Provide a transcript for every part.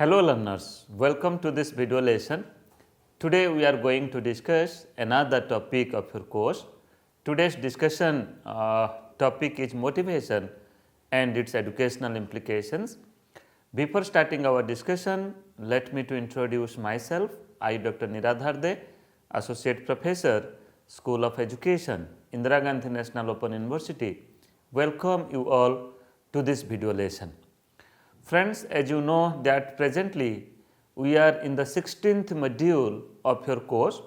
Hello learners, welcome to this video lesson. Today we are going to discuss another topic of your course. Today's discussion topic is motivation and its educational implications. Before starting our discussion, let me to introduce myself. I Dr. Niradhar De, Associate Professor, School of Education, Indira Gandhi National Open University. Welcome you all to this video lesson. Friends, as you know that presently we are in the 16th module of your course.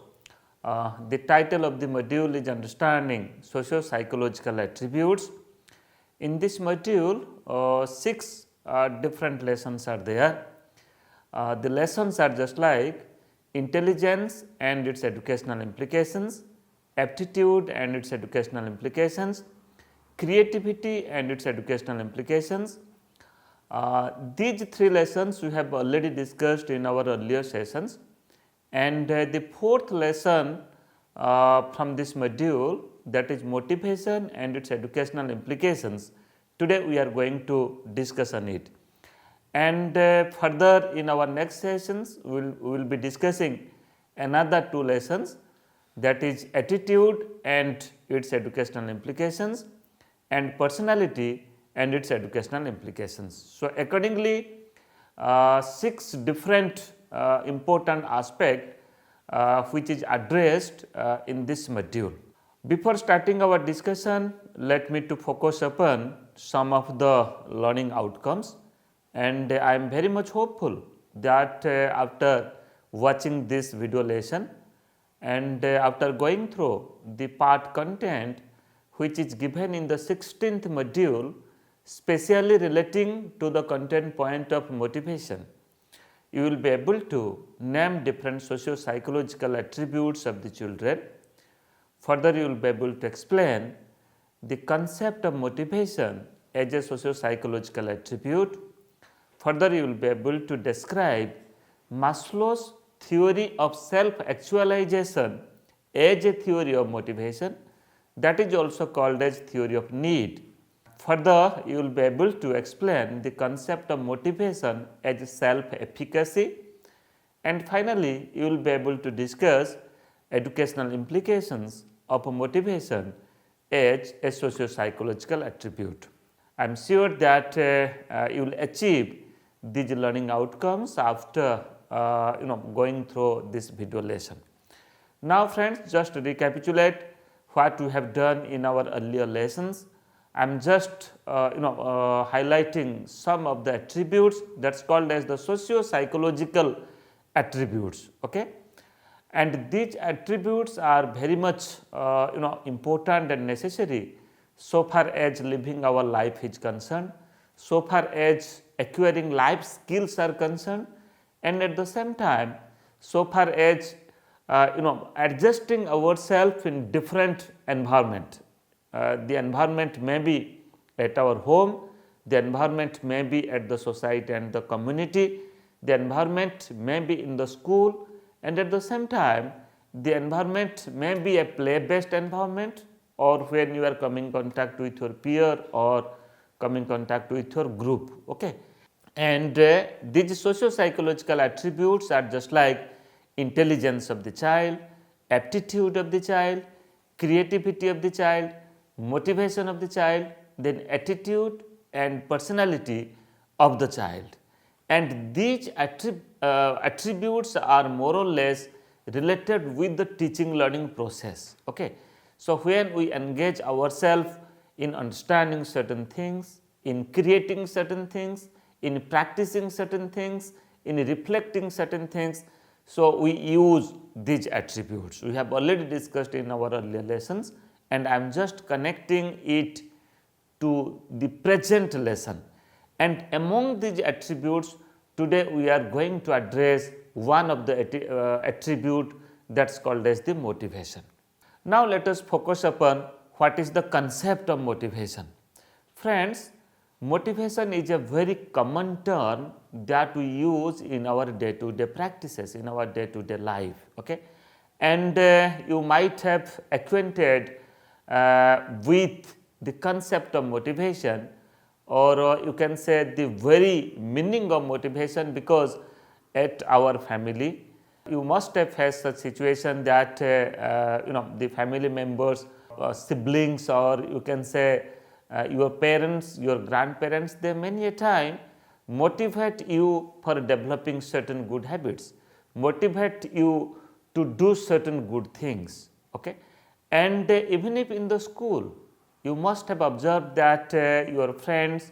The title of the module is Understanding Socio-Psychological Attributes. In this module, 6 different lessons are there. The lessons are just like intelligence and its educational implications, aptitude and its educational implications, creativity and its educational implications. These 3 lessons we have already discussed in our earlier sessions, and the 4th lesson from this module, that is motivation and its educational implications. Today we are going to discuss on it, and further in our next sessions we will be discussing another 2 lessons, that is attitude and its educational implications and personality and its educational implications. So, accordingly 6 different important aspects which is addressed in this module. Before starting our discussion, let me to focus upon some of the learning outcomes, and I am very much hopeful that after watching this video lesson and after going through the part content which is given in the 16th module, specially relating to the content point of motivation, you will be able to name different socio-psychological attributes of the children. Further, you will be able to explain the concept of motivation as a socio-psychological attribute. Further, you will be able to describe Maslow's theory of self-actualization as a theory of motivation, that is also called as theory of need. Further, you will be able to explain the concept of motivation as self-efficacy, and finally, you will be able to discuss educational implications of motivation as a socio-psychological attribute. I am sure that you will achieve these learning outcomes after going through this video lesson. Now friends, just to recapitulate what we have done in our earlier lessons, I am just highlighting some of the attributes that is called as the socio-psychological attributes. Okay? And these attributes are very much important and necessary so far as living our life is concerned, so far as acquiring life skills are concerned, and at the same time so far as adjusting ourselves in different environment. The environment may be at our home, the environment may be at the society and the community, the environment may be in the school, and at the same time the environment may be a play based environment, or when you are coming in contact with your peer or come in contact with your group. Okay? And these socio-psychological attributes are just like intelligence of the child, aptitude of the child, creativity of the child, motivation of the child, then attitude and personality of the child. And these attributes are more or less related with the teaching learning process. Okay? So, when we engage ourselves in understanding certain things, in creating certain things, in practicing certain things, in reflecting certain things, so we use these attributes. We have already discussed in our earlier lessons, and I am just connecting it to the present lesson. And among these attributes, today we are going to address one of the attribute that is called as the motivation. Now let us focus upon what is the concept of motivation. Friends, motivation is a very common term that we use in our day-to-day practices, in our day-to-day life. Okay? And you might have acquainted with the concept of motivation or you can say the very meaning of motivation, because at our family you must have faced such situation that the family members, siblings, or you can say your parents, your grandparents, they many a time motivate you for developing certain good habits, motivate you to do certain good things. Okay? And even if in the school, you must have observed that your friends,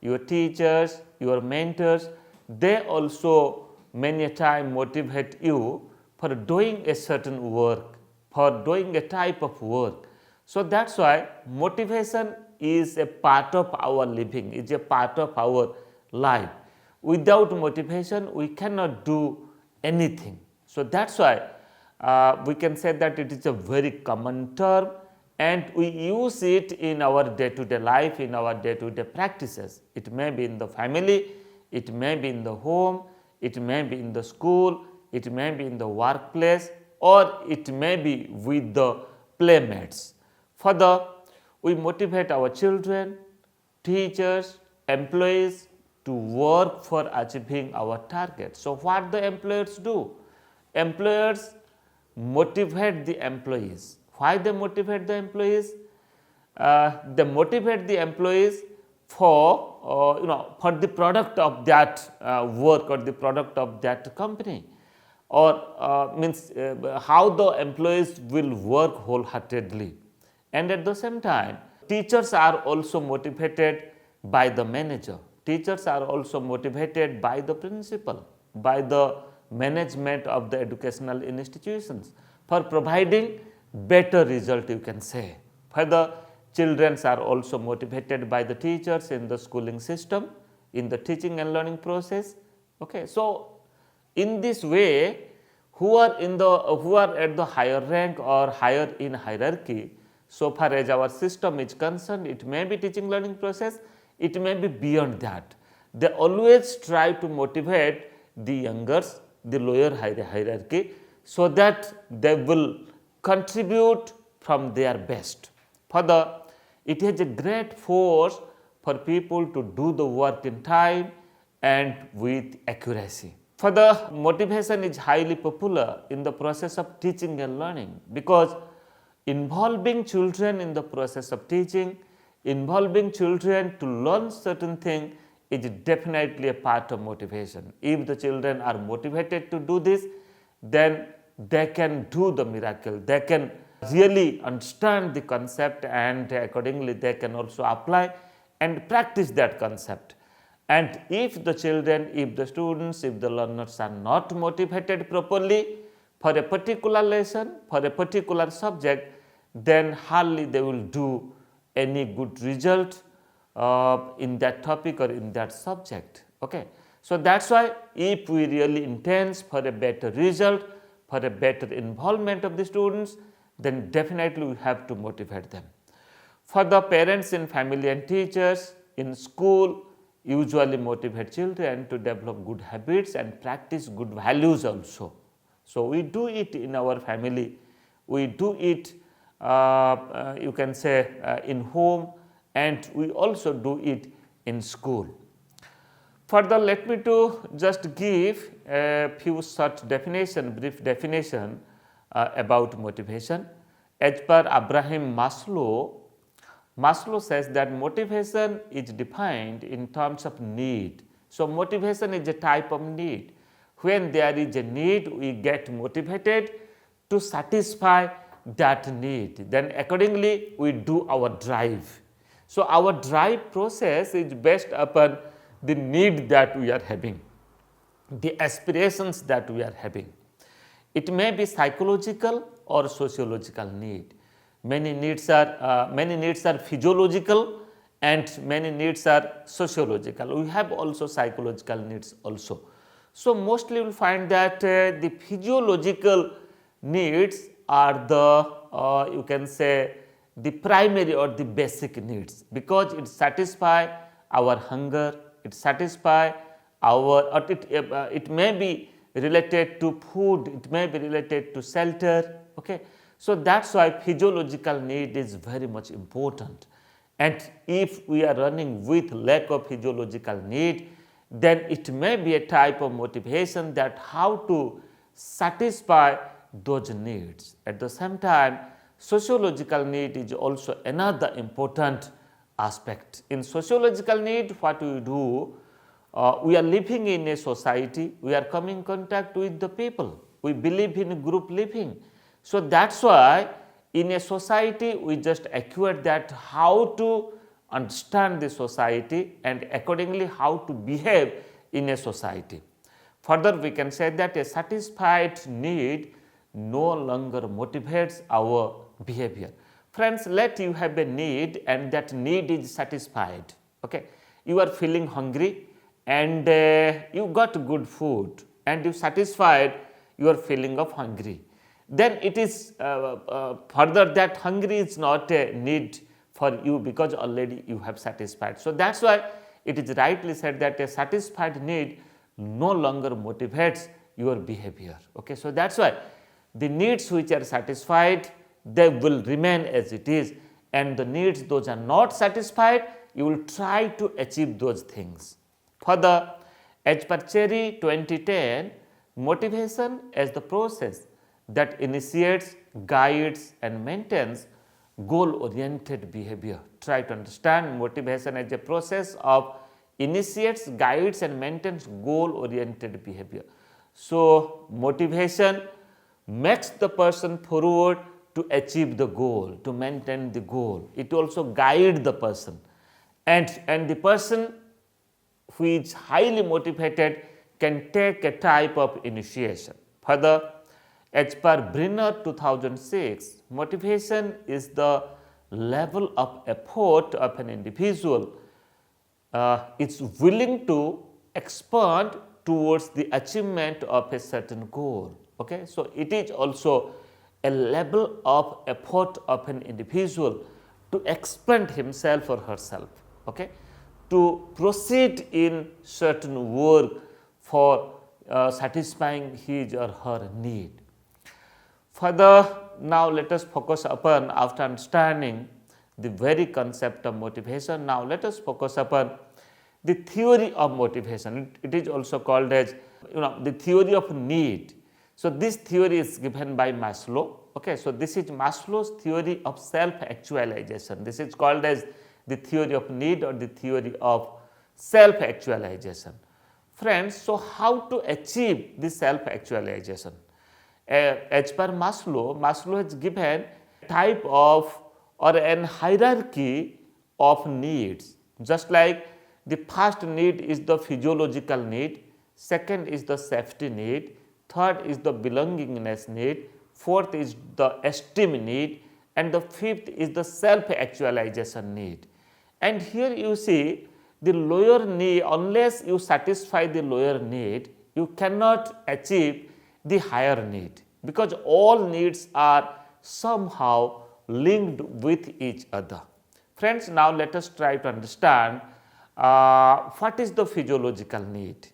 your teachers, your mentors, they also many a time motivate you for doing a certain work, for doing a type of work. So that's why motivation is a part of our living, is a part of our life. Without motivation, we cannot do anything. So that's why we can say that it is a very common term, and we use it in our day to day life, in our day to day practices. It may be in the family, it may be in the home, it may be in the school, it may be in the workplace, or it may be with the playmates. Further, we motivate our children, teachers, employees to work for achieving our target. So, what the employers do? Employers motivate the employees. Why they motivate the employees? They motivate the employees for for the product of that work or the product of that company, or means how the employees will work wholeheartedly. And at the same time, teachers are also motivated by the manager, teachers are also motivated by the principal, by the management of the educational institutions for providing better result, you can say. Further, children are also motivated by the teachers in the schooling system, in the teaching and learning process. Okay. So, in this way, who are at the higher rank or higher in hierarchy, so far as our system is concerned, it may be teaching learning process, it may be beyond that. They always try to motivate the youngers, the lower hierarchy, so that they will contribute from their best. Further, it has a great force for people to do the work in time and with accuracy. Further, motivation is highly popular in the process of teaching and learning, because involving children in the process of teaching, involving children to learn certain thing is definitely a part of motivation. If the children are motivated to do this, then they can do the miracle, they can really understand the concept, and accordingly they can also apply and practice that concept. And if the children, if the students, if the learners are not motivated properly for a particular lesson, for a particular subject, then hardly they will do any good result in that topic or in that subject. Okay. So, that is why if we really intend for a better result, for a better involvement of the students, then definitely we have to motivate them. For the parents in family and teachers in school usually motivate children to develop good habits and practice good values also. So, we do it in our family, we do it you can say in home, and we also do it in school. Further, let me to just give a few short definition, brief definition about motivation. As per Abraham Maslow, Maslow says that motivation is defined in terms of need. So, motivation is a type of need. When there is a need, we get motivated to satisfy that need, then accordingly we do our drive. So, our drive process is based upon the need that we are having, the aspirations that we are having. It may be psychological or sociological need. Many needs are physiological and many needs are sociological. We have also psychological needs also. So, mostly you will find that the physiological needs are the you can say the primary or the basic needs, because it satisfy our hunger, it satisfy our, or it may be related to food, it may be related to shelter. Okay. So, that is why physiological need is very much important. And if we are running with lack of physiological need, then it may be a type of motivation that how to satisfy those needs. At the same time, sociological need is also another important aspect. In sociological need, what we do, we are living in a society, we are coming in contact with the people, we believe in group living. So, that is why in a society we just acquire that how to understand the society and accordingly how to behave in a society. Further, we can say that a satisfied need no longer motivates our behavior. Friends, let you have a need and that need is satisfied. Okay? You are feeling hungry and you got good food and you satisfied your feeling of hungry. Then it is further that hungry is not a need for you because already you have satisfied. So, that is why it is rightly said that a satisfied need no longer motivates your behavior. Okay? So, that is why the needs which are satisfied, they will remain as it is, and the needs those are not satisfied, you will try to achieve those things. Further, as per Cherry 2010, motivation as the process that initiates, guides and maintains goal oriented behavior. Try to understand motivation as a process of initiates, guides and maintains goal oriented behavior. So, motivation makes the person forward to achieve the goal, to maintain the goal. It also guides the person, and the person who is highly motivated can take a type of initiation. Further, as per Brenner 2006, motivation is the level of effort of an individual is willing to expand towards the achievement of a certain goal. Okay? So, it is also a level of effort of an individual to expand himself or herself, okay? To proceed in certain work for satisfying his or her need. Further, now let us focus upon, after understanding the very concept of motivation, now let us focus upon the theory of motivation. It is also called as the theory of need. So, this theory is given by Maslow. Okay. So, this is Maslow's theory of self actualization. This is called as the theory of need or the theory of self actualization. Friends, so how to achieve this self actualization? As per Maslow, Maslow has given type of or an hierarchy of needs, just like the first need is the physiological need, second is the safety need, third is the belongingness need, fourth is the esteem need, and the fifth is the self actualization need. And here you see the lower need, unless you satisfy the lower need, you cannot achieve the higher need, because all needs are somehow linked with each other. Friends, now let us try to understand what is the physiological need.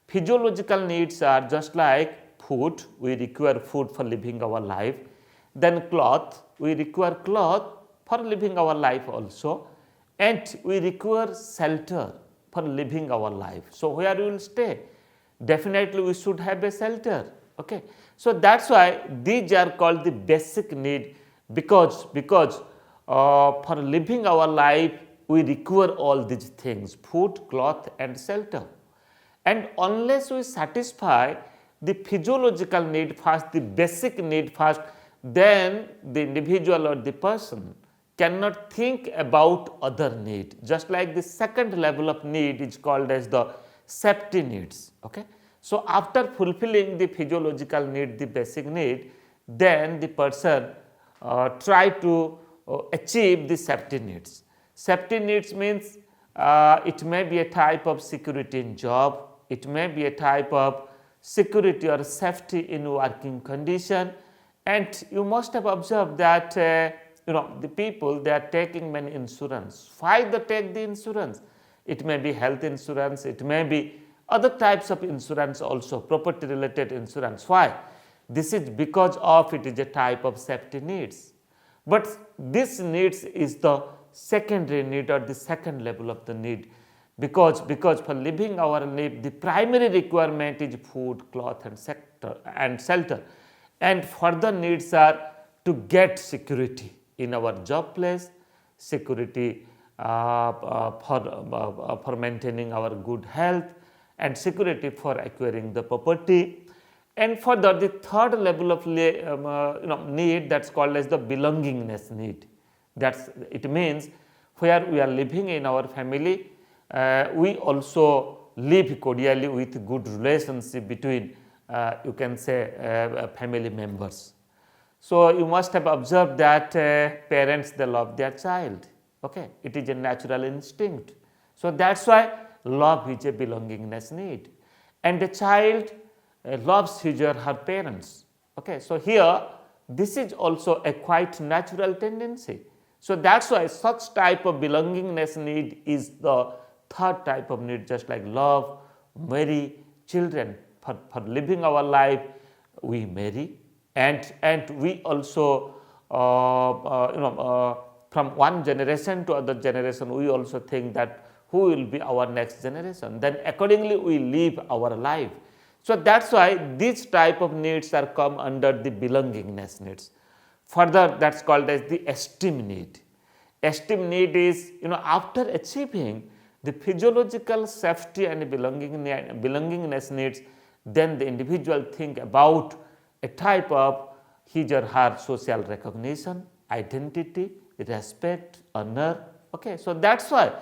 Physiological needs are just like food, we require food for living our life, then cloth, we require cloth for living our life also, and we require shelter for living our life. So, where we will stay? Definitely we should have a shelter. Okay. So, that is why these are called the basic need, because for living our life we require all these things, food, cloth and shelter. And unless we satisfy the physiological need first, the basic need first, then the individual or the person cannot think about other need. Just like the second level of need is called as the safety needs. Okay. So, after fulfilling the physiological need, the basic need, then the person try to achieve the safety needs. Safety needs means it may be a type of security in job, it may be a type of security or safety in working condition, and you must have observed that the people, they are taking many insurance. Why they take the insurance? It may be health insurance, it may be other types of insurance also, property related insurance. Why? This is because of it is a type of safety needs. But this needs is the secondary need or the second level of the need, because for living our life the primary requirement is food, cloth and shelter, and further needs are to get security in our job place, security for maintaining our good health, and security for acquiring the property. And further, the third level of need, that's called as the belongingness need. It means where we are living in our family, we also live cordially with good relationship between you can say family members. So you must have observed that parents, they love their child. Okay, it is a natural instinct. So that's why love is a belongingness need, and the child loves his or her parents. Okay, so here this is also a quite natural tendency. So that's why such type of belongingness need is the third type of need, just like love, marry, children. For living our life, we marry, and we also from one generation to other generation, we also think that who will be our next generation, then accordingly we live our life. So that's why these type of needs are come under the belongingness needs. Further, that's called as the esteem need. Esteem need is, after achieving the physiological safety and belongingness needs, then the individual think about a type of his or her social recognition, identity, respect, honor. Okay, so that's why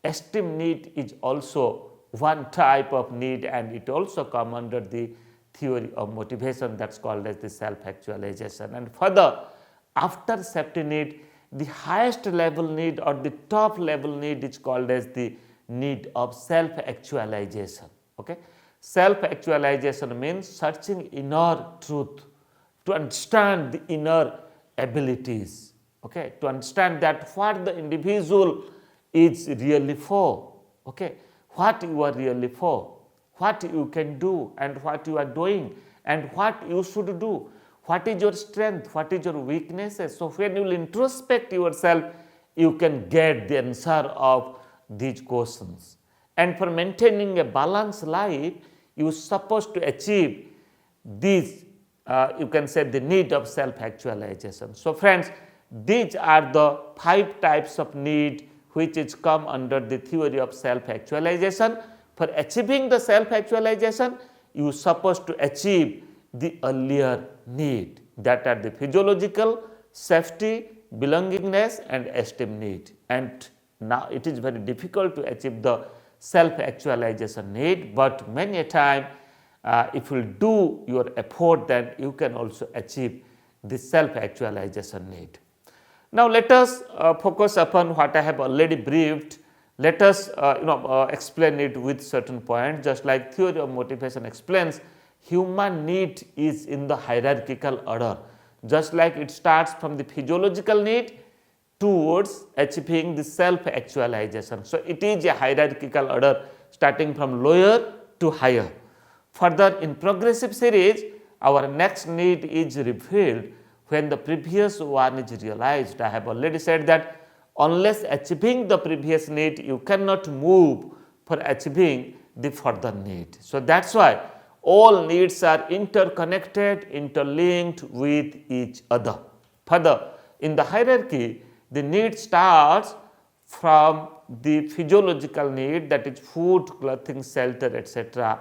esteem need is also one type of need, and it also come under the theory of motivation, that's called as the self-actualization. And further, after safety need, the highest level need or the top level need is called as the need of self-actualization. Okay, self-actualization means searching inner truth, to understand the inner abilities. Okay, to understand that what the individual is really for. Okay, what you are really for, what you can do and what you are doing, and what you should do, what is your strength, what is your weaknesses. So when you will introspect yourself, you can get the answer of these questions. And for maintaining a balanced life, you are supposed to achieve these you can say the need of self-actualization. So friends, these are the 5 types of need which is come under the theory of self-actualization. For achieving the self-actualization, you are supposed to achieve the earlier need, that are the physiological, safety, belongingness and esteem need. And now it is very difficult to achieve the self-actualization need, but many a time if you do your effort, then you can also achieve the self-actualization need. Now let us focus upon what I have already briefed. Let us explain it with certain points, just like theory of motivation explains. Human need is in the hierarchical order, just like it starts from the physiological need towards achieving the self-actualization. So it is a hierarchical order starting from lower to higher. Further, in progressive series, our next need is revealed when the previous one is realized. I have already said that unless achieving the previous need, you cannot move for achieving the further need. So that's why all needs are interconnected, interlinked with each other. Further, in the hierarchy, the need starts from the physiological need, that is food, clothing, shelter, etc.,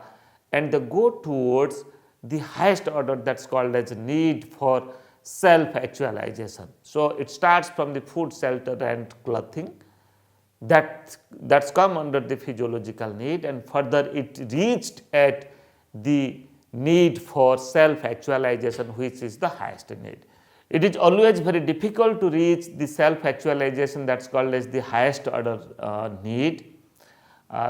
and they go towards the highest order, that's called as need for self-actualization. So it starts from the food, shelter and clothing, that's come under the physiological need, and further it reached at the need for self-actualization, which is the highest need. It is always very difficult to reach the self-actualization, that's called as the highest order need,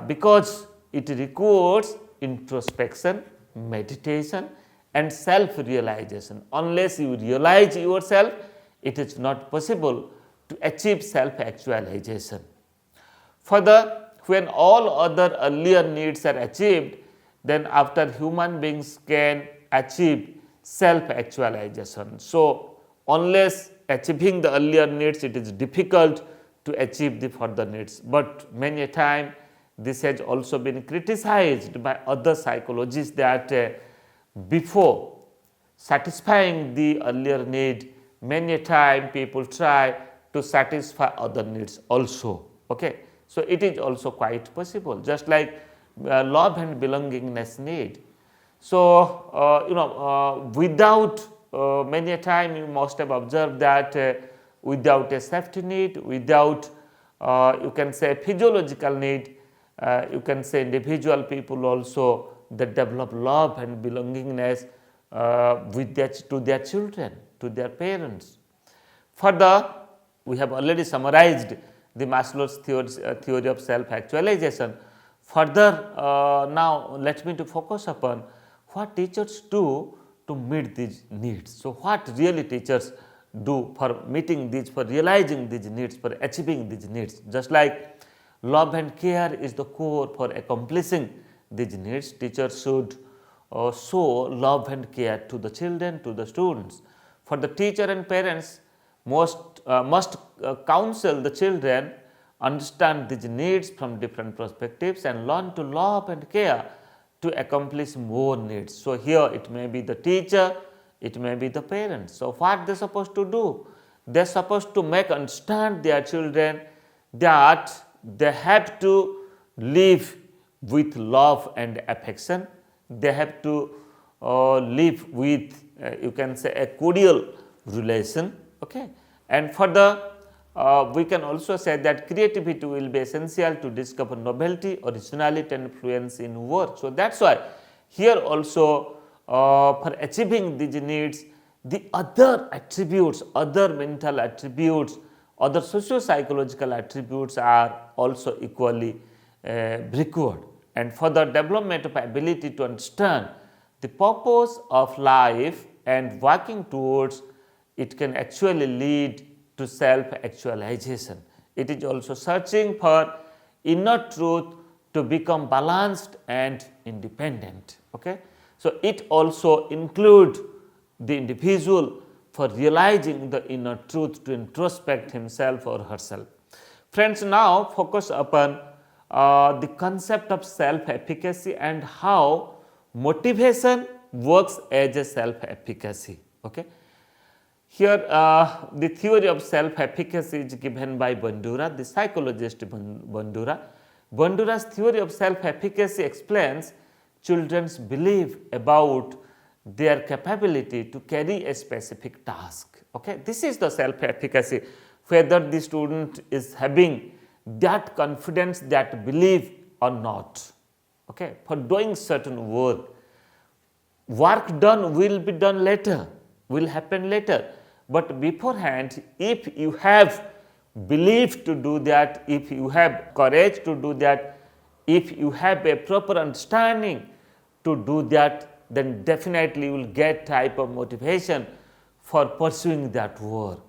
because it requires introspection, meditation and self-realization. Unless you realize yourself, it is not possible to achieve self-actualization. Further, when all other earlier needs are achieved, then after human beings can achieve self-actualization. So unless achieving the earlier needs, it is difficult to achieve the further needs. But many a time this has also been criticized by other psychologists that before satisfying the earlier need, many a time people try to satisfy other needs also. Okay. So, it is also quite possible, just like love and belongingness need. So, without many a time you must have observed that without a safety need, without you can say physiological need, you can say individual people also that develop love and belongingness to their children, to their parents. Further, we have already summarized the Maslow's theory of self-actualization. Further, now let me to focus upon what teachers do to meet these needs. So, what really teachers do for meeting these, for realizing these needs, for achieving these needs. Just like love and care is the core for accomplishing these needs, teachers should show love and care to the children, to the students. For the teacher and parents must counsel the children, understand these needs from different perspectives and learn to love and care to accomplish more needs. So, here it may be the teacher, it may be the parents. So, what they are supposed to do? They are supposed to make understand their children that they have to live with love and affection, they have to live with you can say a cordial relation. Okay. And further, we can also say that creativity will be essential to discover novelty, originality and fluency in work. So, that is why here also for achieving these needs, the other attributes, other mental attributes, other socio-psychological attributes are also equally required. And for the development of ability to understand the purpose of life and working towards it can actually lead to self-actualization. It is also searching for inner truth to become balanced and independent. Okay. So, it also includes the individual for realizing the inner truth to introspect himself or herself. Friends, now focus upon the concept of self-efficacy and how motivation works as a self-efficacy. Okay. Here the theory of self-efficacy is given by Bandura, the psychologist Bandura. Bandura's theory of self-efficacy explains children's belief about their capability to carry a specific task. Okay. This is the self-efficacy, whether the student is having that confidence, that belief or not. Okay. For doing certain work, work done will be done later, will happen later. But beforehand, if you have belief to do that, if you have courage to do that, if you have a proper understanding to do that, then definitely you will get type of motivation for pursuing that work.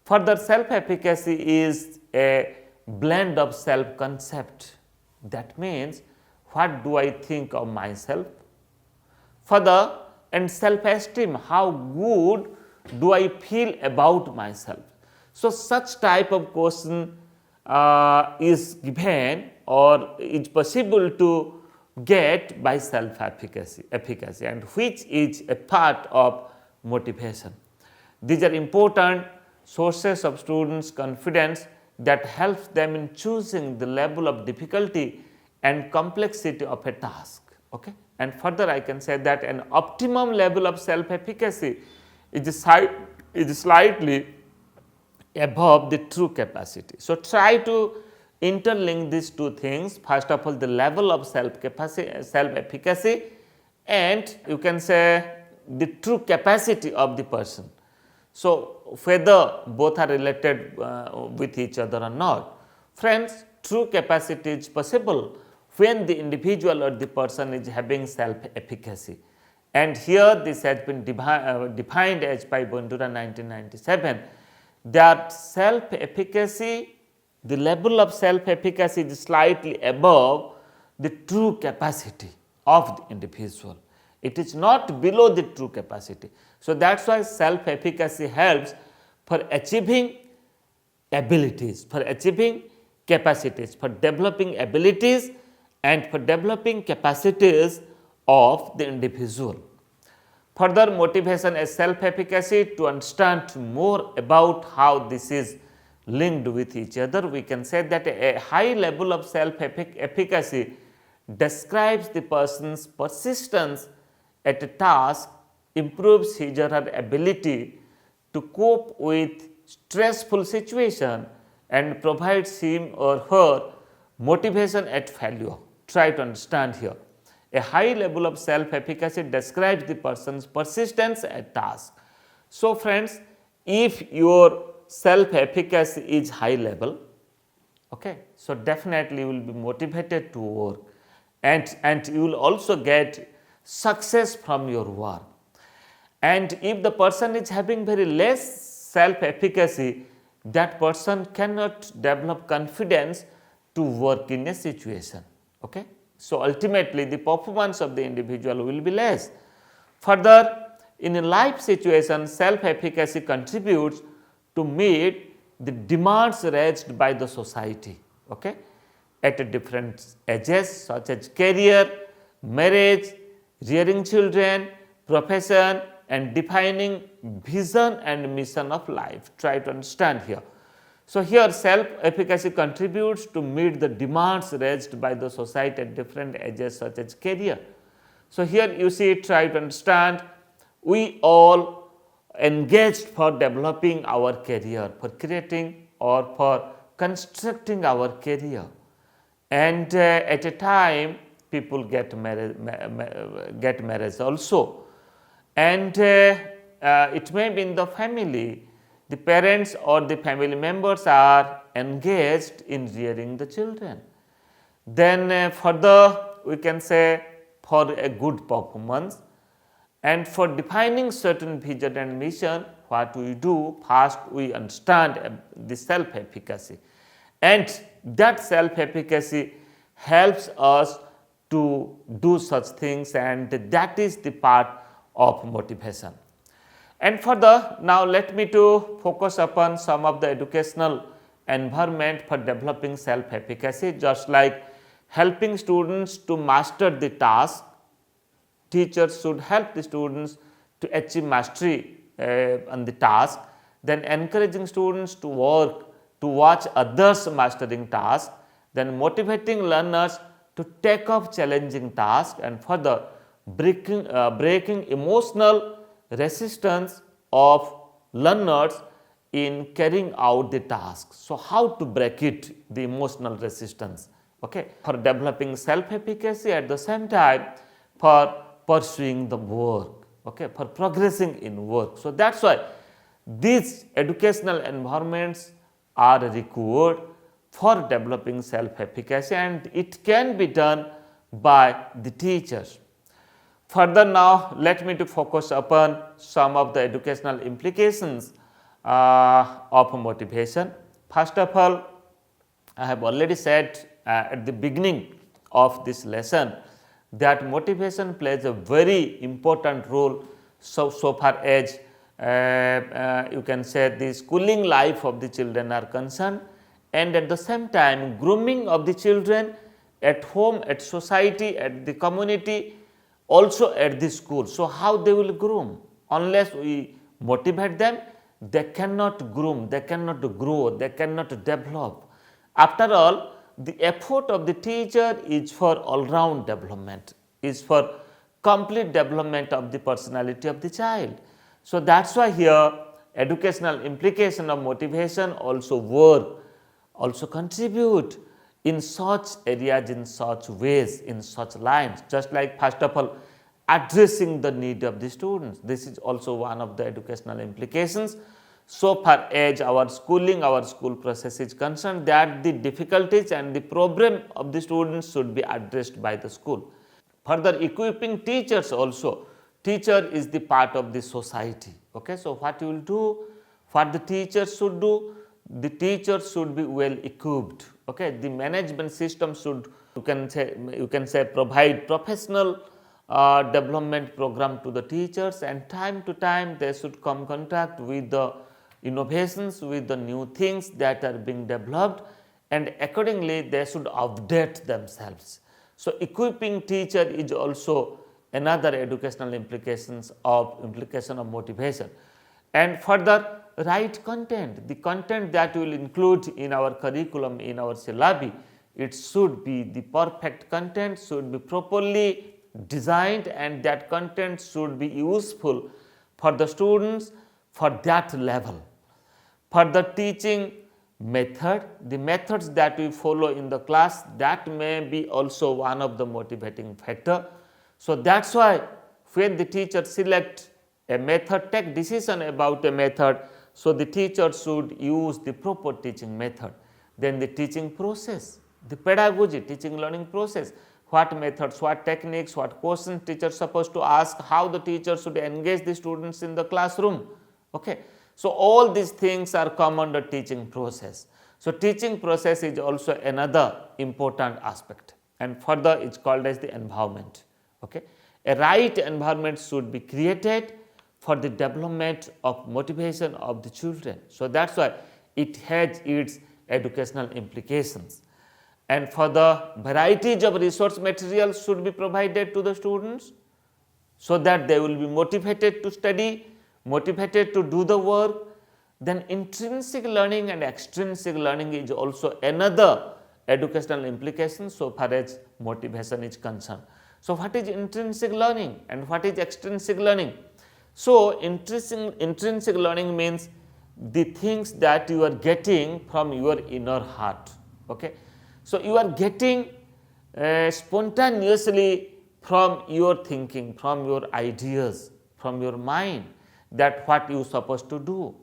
Further, self-efficacy is a blend of self-concept. That means, what do I think of myself? Further, and self-esteem, how good do I feel about myself? So, such type of question is given or is possible to get by self-efficacy, and which is a part of motivation. These are important sources of students' confidence that helps them in choosing the level of difficulty and complexity of a task. Okay? And further, I can say that an optimum level of self-efficacy is slightly above the true capacity. So, try to interlink these two things. First of all, the level of self-efficacy and you can say the true capacity of the person. So, whether both are related with each other or not. Friends, true capacity is possible when the individual or the person is having self-efficacy. And here this has been defined as by Bandura 1997, that self-efficacy, the level of self-efficacy is slightly above the true capacity of the individual. It is not below the true capacity. So, that is why self-efficacy helps for achieving abilities, for achieving capacities, for developing abilities and for developing capacities of the individual. Further, motivation is self-efficacy. To understand more about how this is linked with each other, we can say that a high level of self-efficacy describes the person's persistence at a task, improves his or her ability to cope with stressful situation and provides him or her motivation at failure. Try to understand here. A high level of self-efficacy describes the person's persistence at task. So, friends, if your self-efficacy is high level, okay, so definitely you will be motivated to work, and you will also get success from your work. And if the person is having very less self-efficacy, that person cannot develop confidence to work in a situation. Okay? So, ultimately the performance of the individual will be less. Further, in a life situation, self-efficacy contributes to meet the demands raised by the society, okay, at different ages such as career, marriage, rearing children, profession and defining vision and mission of life. Try to understand here. So, here self-efficacy contributes to meet the demands raised by the society at different ages such as career. So, here you see, try to understand, we all engaged for developing our career, for creating or for constructing our career, and at a time people get married also, and it may be in the family, the parents or the family members are engaged in rearing the children. Then further we can say, for a good performance and for defining certain vision and mission, what we do, first we understand the self-efficacy, and that self-efficacy helps us to do such things, and that is the part of motivation. And further, now let me to focus upon some of the educational environment for developing self-efficacy, just like helping students to master the task. Teachers should help the students to achieve mastery on the task, then encouraging students to work to watch others mastering tasks, then motivating learners to take up challenging tasks, and further breaking emotional resistance of learners in carrying out the task. So, how to break it, the emotional resistance, okay, for developing self-efficacy, at the same time for pursuing the work, okay, for progressing in work. So, that is why these educational environments are required for developing self-efficacy, and it can be done by the teachers. Further, now let me to focus upon some of the educational implications of motivation. First of all, I have already said at the beginning of this lesson that motivation plays a very important role so far as you can say the schooling life of the children are concerned, and at the same time grooming of the children at home, at society, at the community, also at the school. So, how they will groom? Unless we motivate them, they cannot groom, they cannot grow, they cannot develop. After all, the effort of the teacher is for all-round development, is for complete development of the personality of the child. So, that is why here educational implication of motivation also work, also contribute in such areas, in such ways, in such lines, just like first of all addressing the need of the students. This is also one of the educational implications. So far as our schooling, our school process is concerned, that the difficulties and the problem of the students should be addressed by the school. Further, equipping teachers also. Teacher is the part of the society. Okay? So, what you will do, what the teachers should do, the teachers should be well equipped. Okay? The management system should, you can say provide professional development program to the teachers, and time to time they should come contact with the innovations, with the new things that are being developed, and accordingly they should update themselves. So, equipping teacher is also another educational implication of motivation. And further, right content, the content that we will include in our curriculum, in our syllabi, it should be the perfect content, should be properly designed, and that content should be useful for the students for that level. For the teaching method, the methods that we follow in the class, that may be also one of the motivating factor. So, that is why when the teacher select a method, take decision about a method, so the teacher should use the proper teaching method. Then the teaching process, the pedagogy, teaching learning process, what methods, what techniques, what questions teacher is supposed to ask, how the teacher should engage the students in the classroom. Okay. So, all these things are come under teaching process. So, teaching process is also another important aspect, and further it is called as the environment. Okay. A right environment should be created for the development of motivation of the children. So, that is why it has its educational implications. And for the varieties of resource materials should be provided to the students, so that they will be motivated to study, motivated to do the work. Then intrinsic learning and extrinsic learning is also another educational implication so far as motivation is concerned. So, what is intrinsic learning and what is extrinsic learning? So, intrinsic learning means the things that you are getting from your inner heart. Okay. So, you are getting spontaneously from your thinking, from your ideas, from your mind, that what you are supposed to do.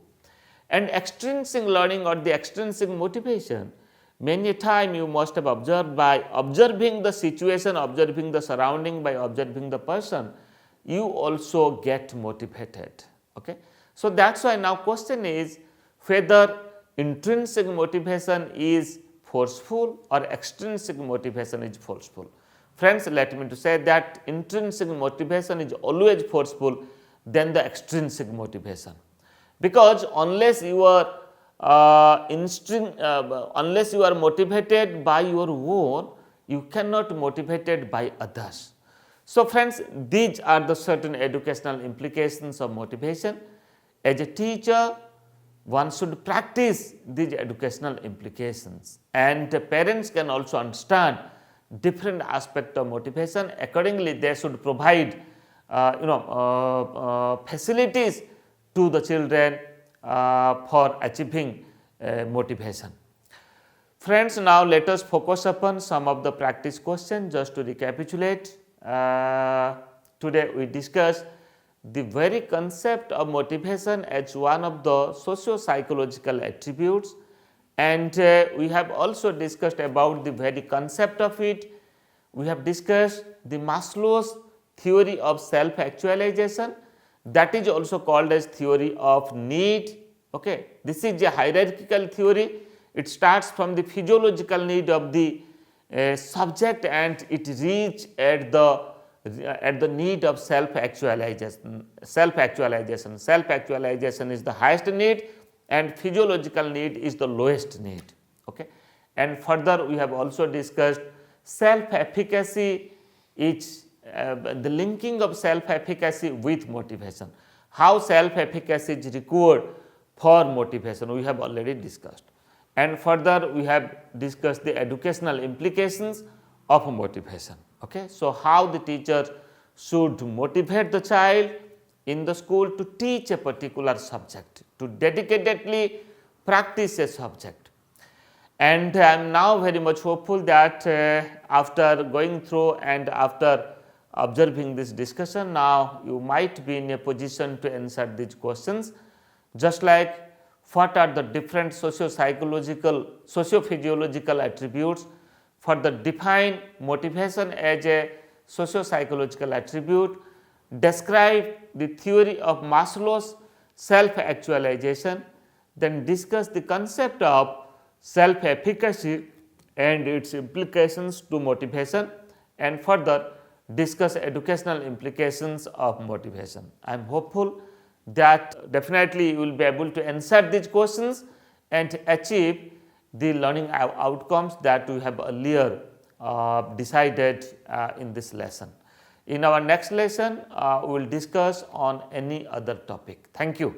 And extrinsic learning or the extrinsic motivation, many a time you must have observed, by observing the situation, observing the surrounding, by observing the person, you also get motivated. Okay. So, that is why now question is whether intrinsic motivation is forceful or extrinsic motivation is forceful. Friends, let me to say that intrinsic motivation is always forceful than the extrinsic motivation, because unless you are motivated by your own, you cannot motivated by others. So, friends, these are the certain educational implications of motivation. As a teacher, one should practice these educational implications, and the parents can also understand different aspects of motivation. Accordingly, they should provide facilities to the children for achieving motivation. Friends, now let us focus upon some of the practice questions. Just to recapitulate, today we discussed the very concept of motivation as one of the socio-psychological attributes, and we have also discussed about the very concept of it. We have discussed the Maslow's theory of self-actualization, that is also called as theory of need. Okay. This is a hierarchical theory. It starts from the physiological need of the subject, and it reaches at the need of self-actualization. Self-actualization is the highest need, and physiological need is the lowest need. Okay. And further, we have also discussed self-efficacy is the linking of self-efficacy with motivation. How self-efficacy is required for motivation, we have already discussed. And further, we have discussed the educational implications of motivation. Okay. So, how the teacher should motivate the child in the school to teach a particular subject, to dedicatedly practice a subject. And I am now very much hopeful that after going through and after observing this discussion, now you might be in a position to answer these questions, just like what are the different socio-physiological attributes. For the define motivation as a socio-psychological attribute, describe the theory of Maslow's self-actualization, then discuss the concept of self-efficacy and its implications to motivation, and further discuss educational implications of motivation. I am hopeful that definitely you will be able to answer these questions and achieve the learning outcomes that we have earlier decided in this lesson. In our next lesson, we will discuss on any other topic. Thank you.